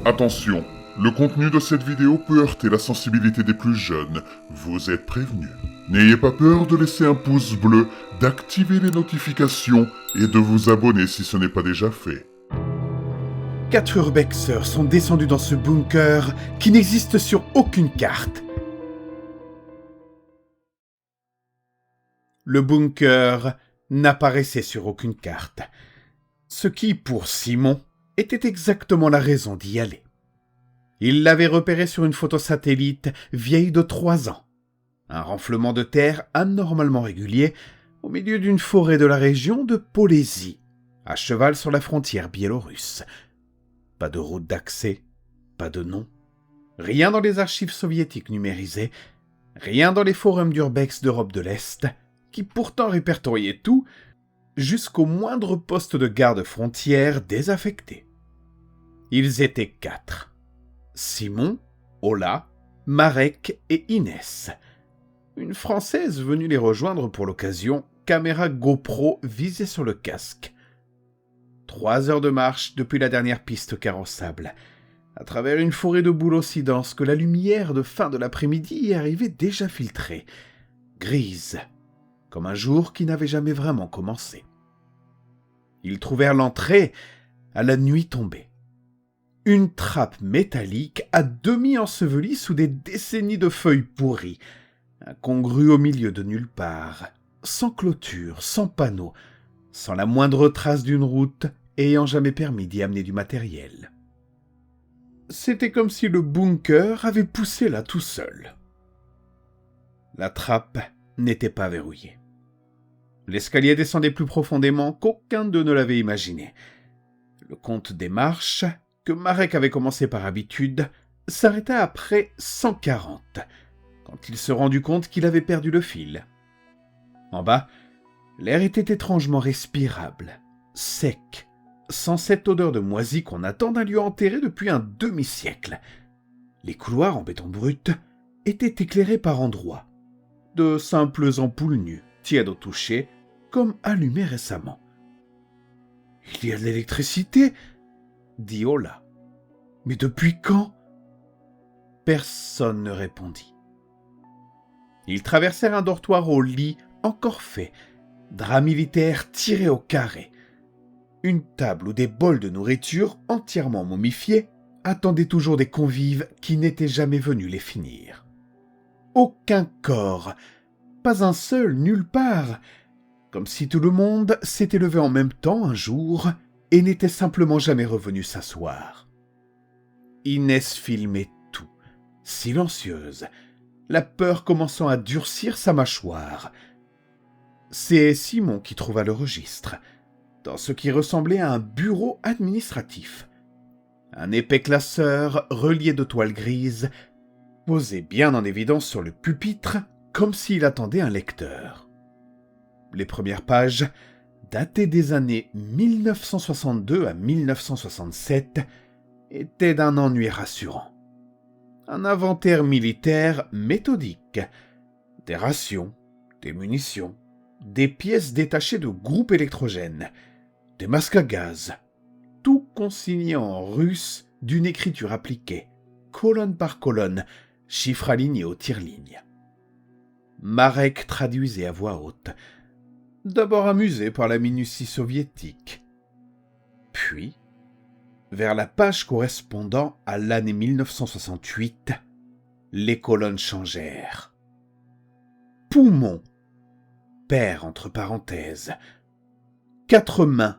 Attention, le contenu de cette vidéo peut heurter la sensibilité des plus jeunes. Vous êtes prévenus. N'ayez pas peur de laisser un pouce bleu, d'activer les notifications et de vous abonner si ce n'est pas déjà fait. 4 urbexeurs sont descendus dans ce bunker qui n'existe sur aucune carte. Le bunker n'apparaissait sur aucune carte. Ce qui, pour Simon, était exactement la raison d'y aller. Il l'avait repéré sur une photo satellite vieille de 3 ans. Un renflement de terre anormalement régulier au milieu d'une forêt de la région de Polésie, à cheval sur la frontière biélorusse. Pas de route d'accès, pas de nom, rien dans les archives soviétiques numérisées, rien dans les forums d'urbex d'Europe de l'Est, qui pourtant répertoriaient tout, jusqu'au moindre poste de garde-frontière désaffecté. Ils étaient 4. Simon, Ola, Marek et Inès. Une Française venue les rejoindre pour l'occasion, caméra GoPro visée sur le casque. 3 heures de marche depuis la dernière piste carrossable, à travers une forêt de bouleaux si dense que la lumière de fin de l'après-midi y arrivait déjà filtrée, grise, comme un jour qui n'avait jamais vraiment commencé. Ils trouvèrent l'entrée à la nuit tombée. Une trappe métallique à demi ensevelie sous des décennies de feuilles pourries, incongrue au milieu de nulle part, sans clôture, sans panneau, sans la moindre trace d'une route ayant jamais permis d'y amener du matériel. C'était comme si le bunker avait poussé là tout seul. La trappe n'était pas verrouillée. L'escalier descendait plus profondément qu'aucun d'eux ne l'avait imaginé. Le compte des marches, que Marek avait commencé par habitude, s'arrêta après 140, quand il se rendit compte qu'il avait perdu le fil. En bas, l'air était étrangement respirable, sec, sans cette odeur de moisi qu'on attend d'un lieu enterré depuis un demi-siècle. Les couloirs en béton brut étaient éclairés par endroits, de simples ampoules nues, tièdes au toucher, comme allumées récemment. « Il y a de l'électricité !» dit Ola. « Mais depuis quand ?» Personne ne répondit. Ils traversèrent un dortoir au lit encore fait, drap militaire tiré au carré. Une table où des bols de nourriture entièrement momifiés attendaient toujours des convives qui n'étaient jamais venus les finir. Aucun corps, pas un seul, nulle part, comme si tout le monde s'était levé en même temps un jour et n'était simplement jamais revenu s'asseoir. Inès filmait tout, silencieuse, la peur commençant à durcir sa mâchoire. C'est Simon qui trouva le registre, dans ce qui ressemblait à un bureau administratif. Un épais classeur relié de toile grise, posé bien en évidence sur le pupitre, comme s'il attendait un lecteur. Les premières pages, datées des années 1962 à 1967, étaient d'un ennui rassurant. Un inventaire militaire méthodique, des rations, des munitions, des pièces détachées de groupes électrogènes, des masques à gaz, tout consigné en russe d'une écriture appliquée, colonne par colonne, chiffres alignés au tire-ligne. Marek traduisait à voix haute, d'abord amusé par la minutie soviétique. Puis, vers la page correspondant à l'année 1968, les colonnes changèrent. Poumon, père entre parenthèses, 4 mains,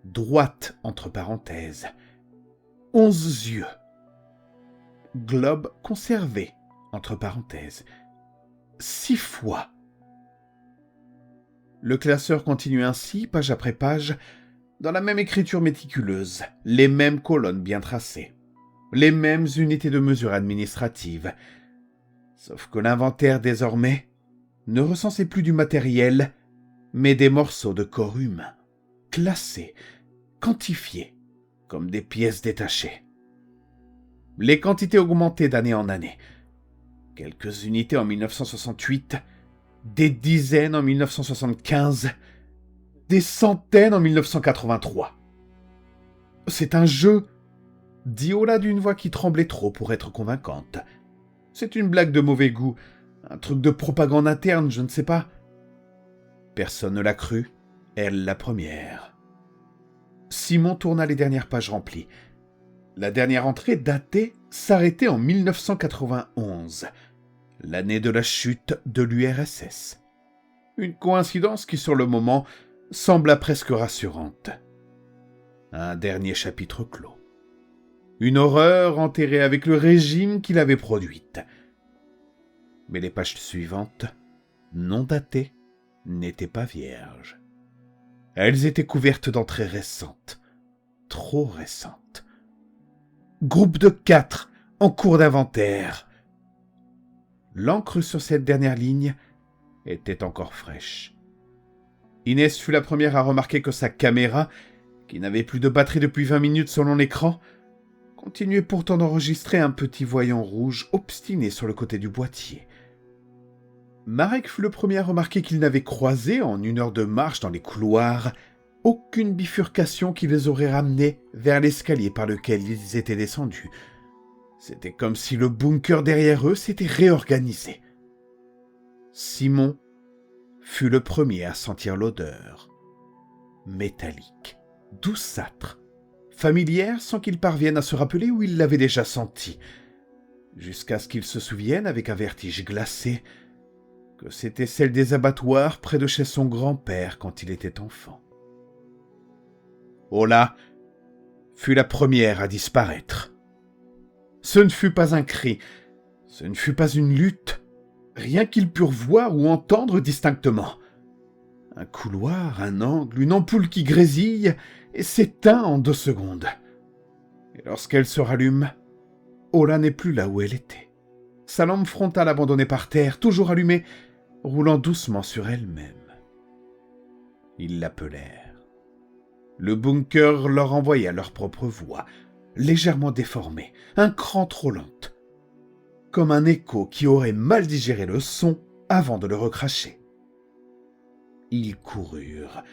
droite entre parenthèses, 11 yeux, globe conservé entre parenthèses, 6 fois. Le classeur continuait ainsi, page après page, dans la même écriture méticuleuse, les mêmes colonnes bien tracées, les mêmes unités de mesure administratives, sauf que l'inventaire désormais ne recensait plus du matériel, mais des morceaux de corps humain, classés, quantifiés, comme des pièces détachées. Les quantités augmentaient d'année en année. Quelques unités en 1968, des dizaines en 1975, des centaines en 1983. C'est un jeu, dit Ola d'une voix qui tremblait trop pour être convaincante. « C'est une blague de mauvais goût, un truc de propagande interne, je ne sais pas. » Personne ne l'a cru, elle la première. Simon tourna les dernières pages remplies. La dernière entrée s'arrêtait en 1991, l'année de la chute de l'URSS. Une coïncidence qui, sur le moment, sembla presque rassurante. Un dernier chapitre clos. Une horreur enterrée avec le régime qui l'avait produite. Mais les pages suivantes, non datées, n'étaient pas vierges. Elles étaient couvertes d'entrées récentes, trop récentes. Groupe de 4, en cours d'inventaire. L'encre sur cette dernière ligne était encore fraîche. Inès fut la première à remarquer que sa caméra, qui n'avait plus de batterie depuis 20 minutes selon l'écran, continuait pourtant d'enregistrer un petit voyant rouge obstiné sur le côté du boîtier. Marek fut le premier à remarquer qu'il n'avait croisé, en 1 heure de marche dans les couloirs, aucune bifurcation qui les aurait ramenés vers l'escalier par lequel ils étaient descendus. C'était comme si le bunker derrière eux s'était réorganisé. Simon fut le premier à sentir l'odeur. Métallique, douceâtre, familière sans qu'il parvienne à se rappeler où il l'avait déjà sentie, jusqu'à ce qu'il se souvienne avec un vertige glacé que c'était celle des abattoirs près de chez son grand-père quand il était enfant. Ola fut la première à disparaître. Ce ne fut pas un cri, ce ne fut pas une lutte, rien qu'ils purent voir ou entendre distinctement. Un couloir, un angle, une ampoule qui grésille et s'éteint en 2 secondes. Et lorsqu'elle se rallume, Ola n'est plus là où elle était. Sa lampe frontale abandonnée par terre, toujours allumée, roulant doucement sur elle-même. Ils l'appelèrent. Le bunker leur envoya leur propre voix, légèrement déformée, un cran trop lente, comme un écho qui aurait mal digéré le son avant de le recracher. Ils coururent,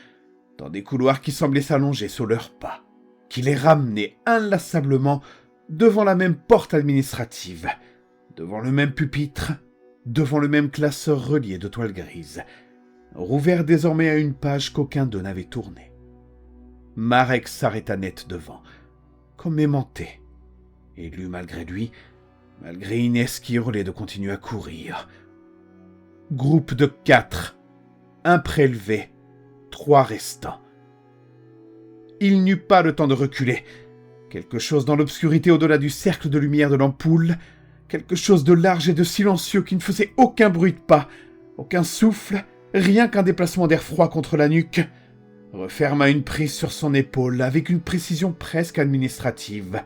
dans des couloirs qui semblaient s'allonger sous leurs pas, qui les ramenaient inlassablement devant la même porte administrative, devant le même pupitre, devant le même classeur relié de toile grise, rouvert désormais à une page qu'aucun d'eux n'avait tournée. Marek s'arrêta net devant, comme aimanté, et lut malgré lui, malgré Inès qui hurlait de continuer à courir. Groupe de 4, 1 prélevé, 3 restants. Il n'eut pas le temps de reculer. Quelque chose dans l'obscurité au-delà du cercle de lumière de l'ampoule, quelque chose de large et de silencieux qui ne faisait aucun bruit de pas, aucun souffle, rien qu'un déplacement d'air froid contre la nuque, referma une prise sur son épaule avec une précision presque administrative.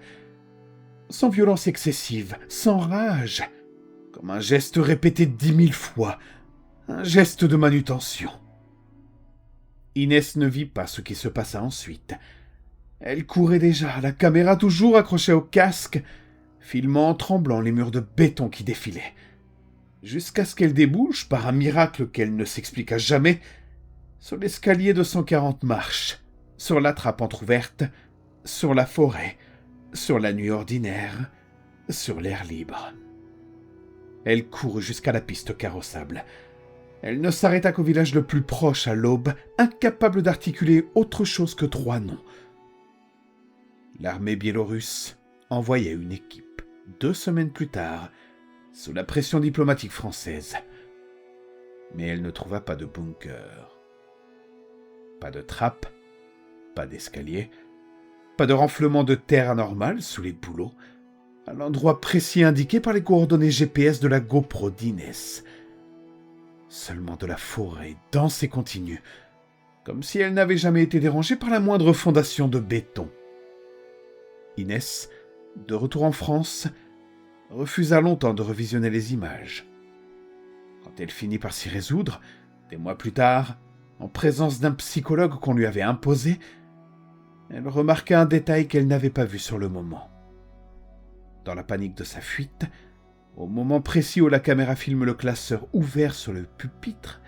Sans violence excessive, sans rage, comme un geste répété 10 000 fois, un geste de manutention. Inès ne vit pas ce qui se passa ensuite. Elle courait déjà, la caméra toujours accrochée au casque, filmant en tremblant les murs de béton qui défilaient, jusqu'à ce qu'elle débouche, par un miracle qu'elle ne s'expliqua jamais, sur l'escalier de 140 marches, sur la trappe entr'ouverte, sur la forêt, sur la nuit ordinaire, sur l'air libre. Elle courut jusqu'à la piste carrossable. Elle ne s'arrêta qu'au village le plus proche à l'aube, incapable d'articuler autre chose que 3 noms. L'armée biélorusse envoyait une équipe, 2 semaines plus tard, sous la pression diplomatique française. Mais elle ne trouva pas de bunker. Pas de trappe, pas d'escalier, pas de renflement de terre anormal sous les bouleaux, à l'endroit précis indiqué par les coordonnées GPS de la GoPro d'Inès. Seulement de la forêt, dense et continue, comme si elle n'avait jamais été dérangée par la moindre fondation de béton. Inès, de retour en France, refusa longtemps de revisionner les images. Quand elle finit par s'y résoudre, des mois plus tard, en présence d'un psychologue qu'on lui avait imposé, elle remarqua un détail qu'elle n'avait pas vu sur le moment. Dans la panique de sa fuite, au moment précis où la caméra filme le classeur ouvert sur le pupitre,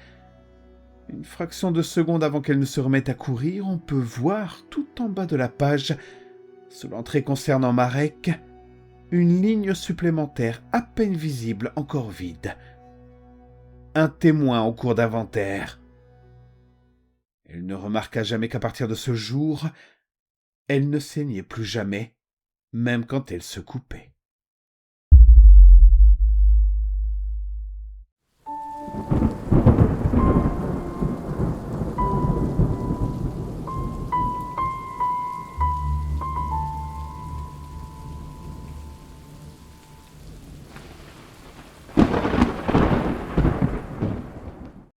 une fraction de seconde avant qu'elle ne se remette à courir, on peut voir, tout en bas de la page, Sous l'entrée concernant Marek, une ligne supplémentaire à peine visible, encore vide. Un témoin en cours d'inventaire. Elle ne remarqua jamais qu'à partir de ce jour, elle ne saignait plus jamais, même quand elle se coupait.